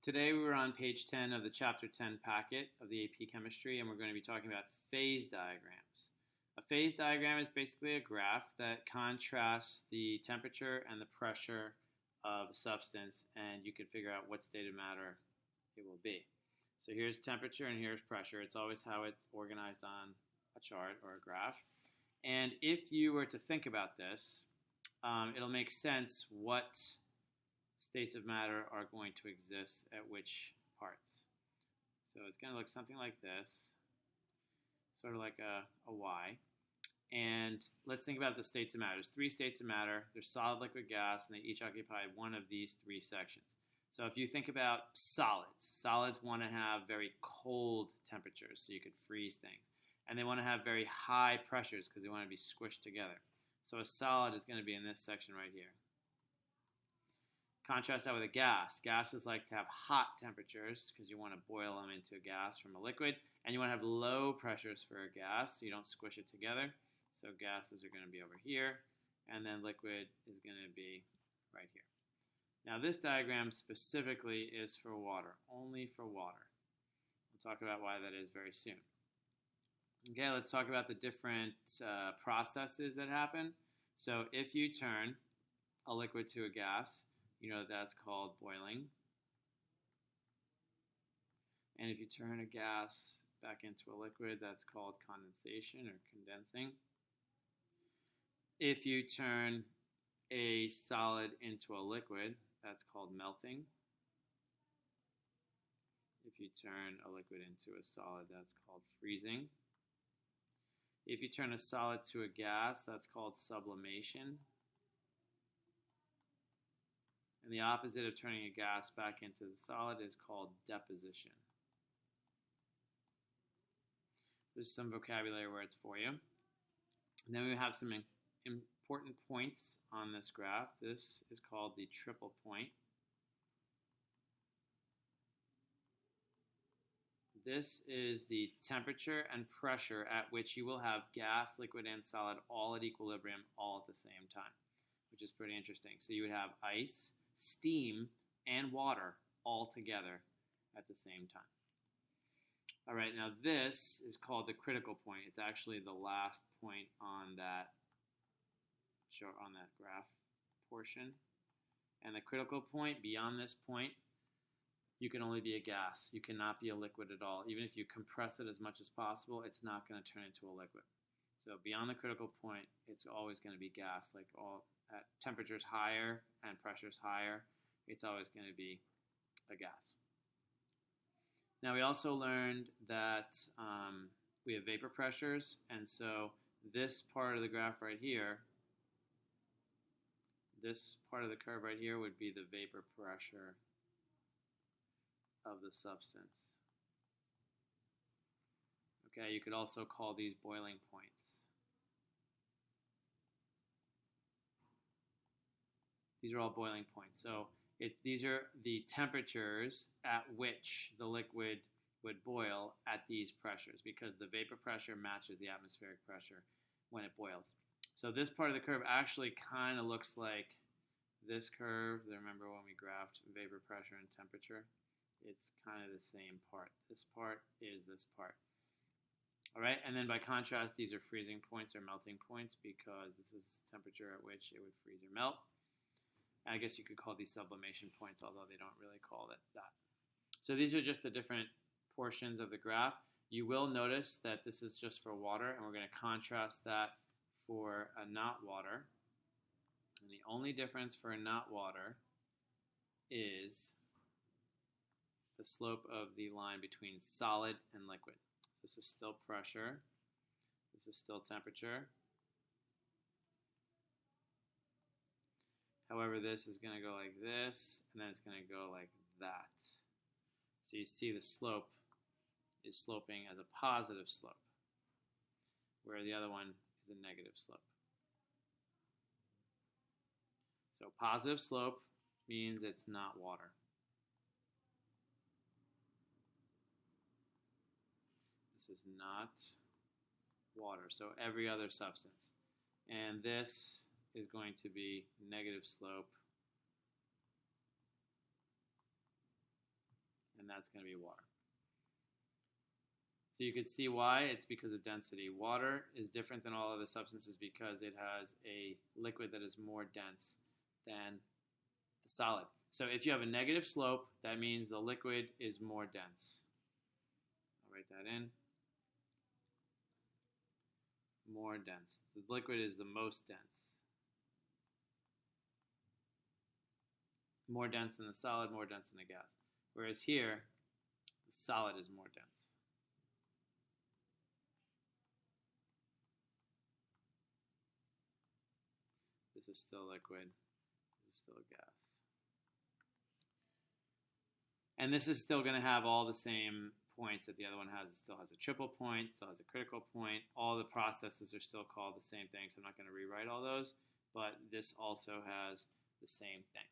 Today we're on page 10 of the chapter 10 packet of the AP Chemistry, and we're going to be talking about phase diagrams. A phase diagram is basically a graph that contrasts the temperature and the pressure of a substance, and you can figure out what state of matter it will be. So here's temperature and here's pressure. It's always how it's organized on a chart or a graph. And if you were to think about this, it'll make sense what states of matter are going to exist at which parts. So it's going to look something like this, sort of like a Y. And let's think about the states of matter. There's three states of matter. There's solid, liquid, gas, and they each occupy one of these three sections. So if you think about solids want to have very cold temperatures so you could freeze things. And they want to have very high pressures because they want to be squished together. So a solid is going to be in this section right here. Contrast that with a gas. Gases like to have hot temperatures because you want to boil them into a gas from a liquid, and you want to have low pressures for a gas so you don't squish it together. So gases are going to be over here, and then liquid is going to be right here. Now this diagram specifically is for water, only for water. We'll talk about why that is very soon. Okay, let's talk about the different processes that happen. So if you turn a liquid to a gas, you know that's called boiling. And if you turn a gas back into a liquid, that's called condensation or condensing. If you turn a solid into a liquid, that's called melting. If you turn a liquid into a solid, that's called freezing. If you turn a solid to a gas, that's called sublimation. And the opposite of turning a gas back into the solid is called deposition. There's some vocabulary words for you. And then we have some important points on this graph. This is called the triple point. This is the temperature and pressure at which you will have gas, liquid, and solid all at equilibrium, all at the same time, which is pretty interesting. So you would have ice, steam, and water all together at the same time. All right, now this is called the critical point. It's actually the last point on that graph portion. And the critical point, beyond this point, you can only be a gas. You cannot be a liquid at all. Even if you compress it as much as possible, it's not going to turn into a liquid. So beyond the critical point, it's always going to be gas. Like at temperatures higher and pressures higher, it's always going to be a gas. Now we also learned that we have vapor pressures, and so this part of the graph right here, this part of the curve right here would be the vapor pressure of the substance. Okay, you could also call these boiling points. These are all boiling points. So these are the temperatures at which the liquid would boil at these pressures because the vapor pressure matches the atmospheric pressure when it boils. So this part of the curve actually kind of looks like this curve. Remember when we graphed vapor pressure and temperature? It's kind of the same part. This part is this part. All right, and then by contrast, these are freezing points or melting points because this is temperature at which it would freeze or melt. I guess you could call these sublimation points, although they don't really call it that. So these are just the different portions of the graph. You will notice that this is just for water, and we're going to contrast that for a not water. And the only difference for a not water is the slope of the line between solid and liquid. So this is still pressure. This is still temperature. However, this is going to go like this, and then it's going to go like that. So you see the slope is sloping as a positive slope, where the other one is a negative slope. So positive slope means it's not water. This is not water, so every other substance. And this is going to be negative slope and that's going to be water. So you could see why. It's because of density. Water is different than all other substances because it has a liquid that is more dense than the solid. So if you have a negative slope, that means the liquid is more dense. I'll write that in. More dense. The liquid is the most dense. More dense than the solid, more dense than the gas. Whereas here, the solid is more dense. This is still liquid. This is still gas. And this is still going to have all the same points that the other one has. It still has a triple point, still has a critical point. All the processes are still called the same thing, so I'm not going to rewrite all those. But this also has the same thing.